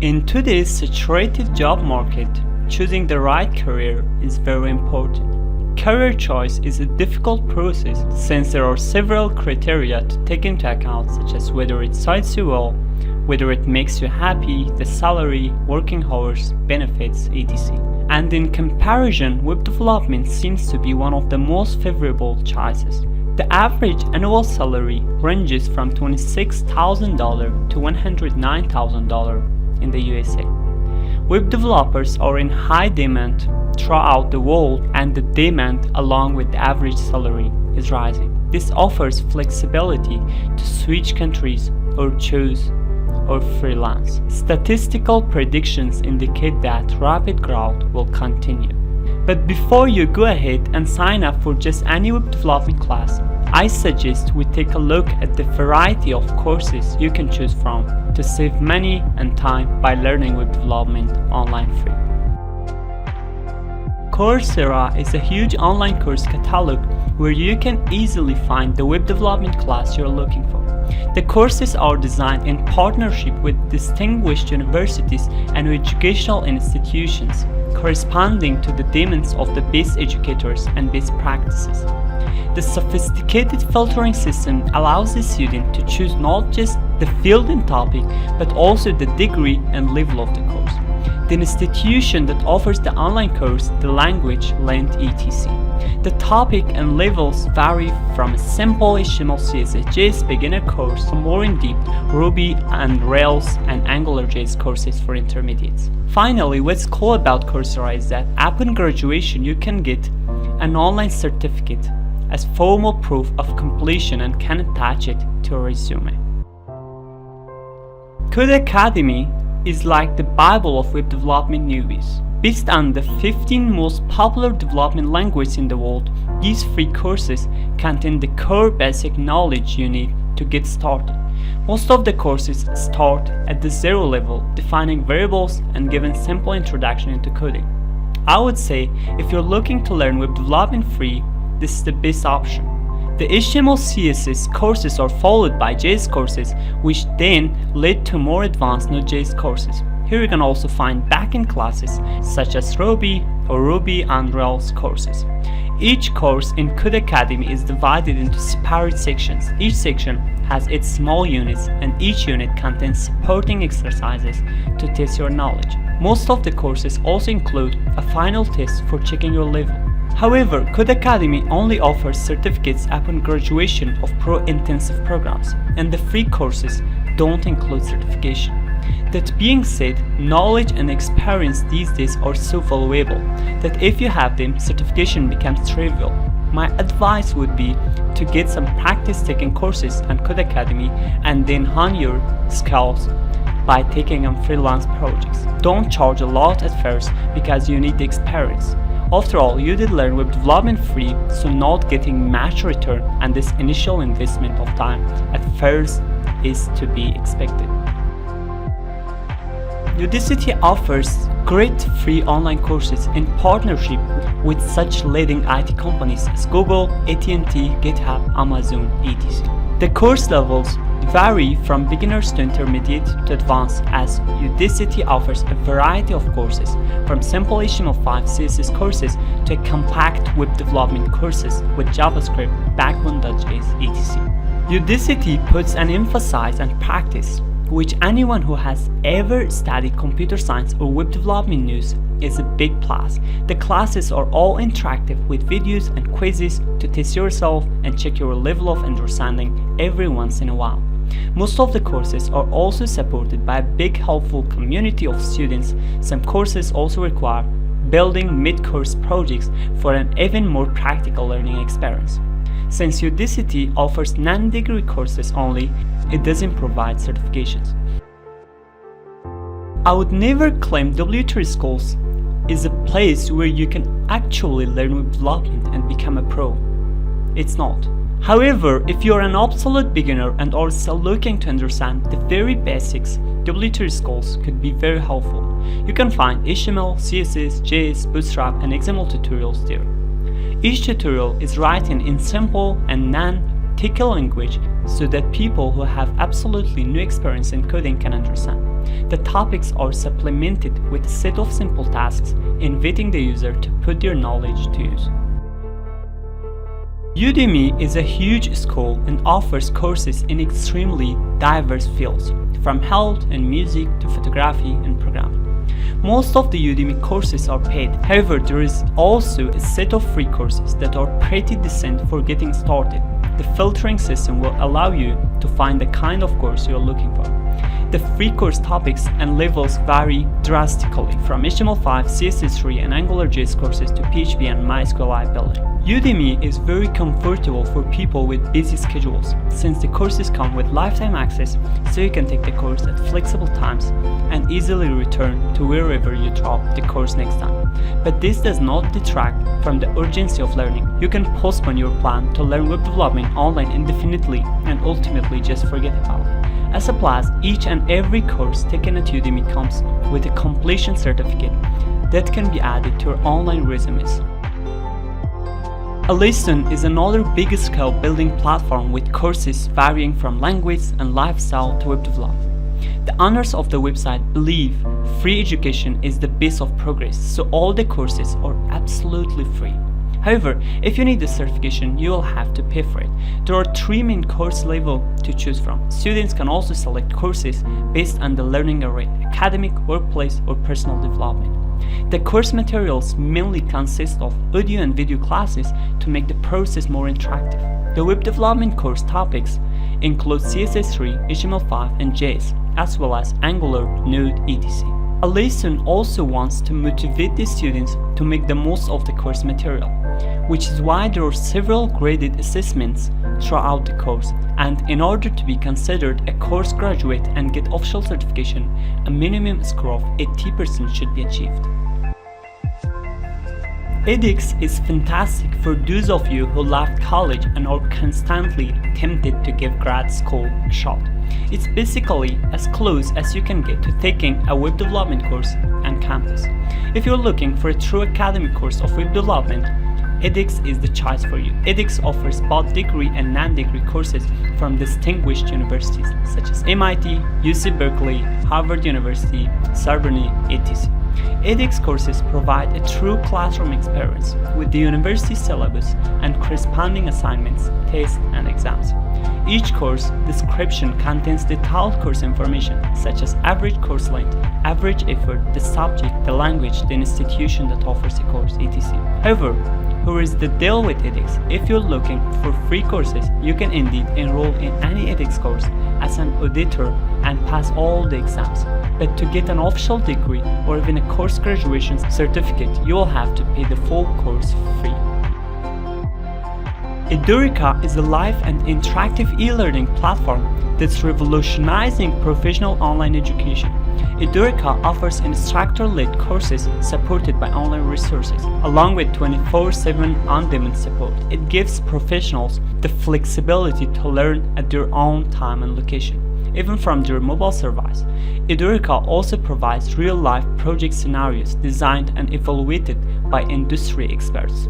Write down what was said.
In today's saturated job market, choosing the right career is very important. Career choice is a difficult process since there are several criteria to take into account, such as whether it suits you well, whether it makes you happy, the salary, working hours, benefits, etc. And in comparison, web development seems to be one of the most favorable choices. The average annual salary ranges from $26,000 to $109,000 in the USA. Web developers are in high demand throughout the world, and the demand along with the average salary is rising. This offers flexibility to switch countries or choose or freelance. Statistical predictions indicate that rapid growth will continue. But before you go ahead and sign up for just any web development class, I suggest we take a look at the variety of courses you can choose from to save money and time by learning web development online free. Coursera is a huge online course catalog where you can easily find the web development class you're looking for. The courses are designed in partnership with distinguished universities and educational institutions, corresponding to the demands of the best educators and best practices. The sophisticated filtering system allows the student to choose not just the field and topic, but also the degree and level of the course, the institution that offers the online course, the language, length, etc. The topic and levels vary from a simple HTML, CSS, JS beginner course to more in-depth Ruby and Rails and AngularJS courses for intermediates. Finally, what's cool about Coursera is that upon graduation you can get an online certificate as formal proof of completion and can attach it to a resume. Codecademy is like the Bible of web development newbies. Based on the 15 most popular development languages in the world, these free courses contain the core basic knowledge you need to get started. Most of the courses start at the zero level, defining variables and giving simple introduction into coding. I would say if you're looking to learn web development free, this is the best option. The HTML CSS courses are followed by JS courses, which then lead to more advanced Node.js courses. Here you can also find backend classes such as Ruby or Ruby on Rails courses. Each course in Codecademy is divided into separate sections. Each section has its small units, and each unit contains supporting exercises to test your knowledge. Most of the courses also include a final test for checking your level. However, Codecademy only offers certificates upon graduation of pro-intensive programs, and the free courses don't include certification. That being said, knowledge and experience these days are so valuable that if you have them, certification becomes trivial. My advice would be to get some practice taking courses on Codecademy and then hone your skills by taking on freelance projects. Don't charge a lot at first because you need the experience. After all, you did learn web development free, so not getting much return on this initial investment of time at first is to be expected. Udacity offers great free online courses in partnership with such leading IT companies as Google, AT&T, GitHub, Amazon, etc. The course levels vary from beginners to intermediate to advanced, as Udacity offers a variety of courses, from simple HTML5 CSS courses to compact web development courses with JavaScript, Backbone.js, etc. Udacity puts an emphasis on practice, which anyone who has ever studied computer science or web development knows is a big plus. The classes are all interactive with videos and quizzes to test yourself and check your level of understanding every once in a while. Most of the courses are also supported by a big helpful community of students. Some courses also require building mid-course projects for an even more practical learning experience. Since Udacity offers non-degree courses only, it doesn't provide certifications. I would never claim W3 Schools is a place where you can actually learn web development and become a pro. It's not. However, if you're an absolute beginner and are still looking to understand the very basics, W3 Schools could be very helpful. You can find HTML, CSS, JS, Bootstrap, and XML tutorials there. Each tutorial is written in simple and non-technical language so that people who have absolutely no experience in coding can understand. The topics are supplemented with a set of simple tasks, inviting the user to put their knowledge to use. Udemy is a huge school and offers courses in extremely diverse fields, from health and music to photography and programming. Most of the Udemy courses are paid, however there is also a set of free courses that are pretty decent for getting started. The filtering system will allow you to find the kind of course you are looking for. The free course topics and levels vary drastically, from HTML5, CSS3 and AngularJS courses to PHP and MySQL building. Udemy is very comfortable for people with busy schedules, since the courses come with lifetime access, so you can take the course at flexible times and easily return to wherever you drop the course next time. But this does not detract from the urgency of learning. You can postpone your plan to learn web development online indefinitely and ultimately just forget about it. As a plus, each and every course taken at Udemy comes with a completion certificate that can be added to your online resumes. Alison is another big-scale building platform with courses varying from language and lifestyle to web development. The owners of the website believe free education is the base of progress, so all the courses are absolutely free. However, if you need the certification, you will have to pay for it. There are 3 main course levels to choose from. Students can also select courses based on the learning area: academic, workplace, or personal development. The course materials mainly consist of audio and video classes to make the process more interactive. The web development course topics include CSS3, HTML5, and JS, as well as Angular, Node, etc. Alison also wants to motivate the students to make the most of the course material, which is why there are several graded assessments throughout the course, and in order to be considered a course graduate and get official certification, a minimum score of 80% should be achieved. edX is fantastic for those of you who left college and are constantly tempted to give grad school a shot. It's basically as close as you can get to taking a web development course on campus. If you're looking for a true academic course of web development, edX is the choice for you. edX offers both degree and non-degree courses from distinguished universities such as MIT, UC Berkeley, Harvard University, Sorbonne, etc. edX courses provide a true classroom experience with the university syllabus and corresponding assignments, tests, and exams. Each course description contains detailed course information such as average course length, average effort, the subject, the language, the institution that offers the course, etc. However, here is the deal with edX. If you're looking for free courses, you can indeed enroll in any edX course as an auditor and pass all the exams. But to get an official degree or even a course graduation certificate, you will have to pay the full course free. Edurica is a live and interactive e-learning platform that's revolutionizing professional online education. Edurica offers instructor-led courses supported by online resources, along with 24/7 on-demand support. It gives professionals the flexibility to learn at their own time and location, even from their mobile device. Edurica also provides real-life project scenarios designed and evaluated by industry experts.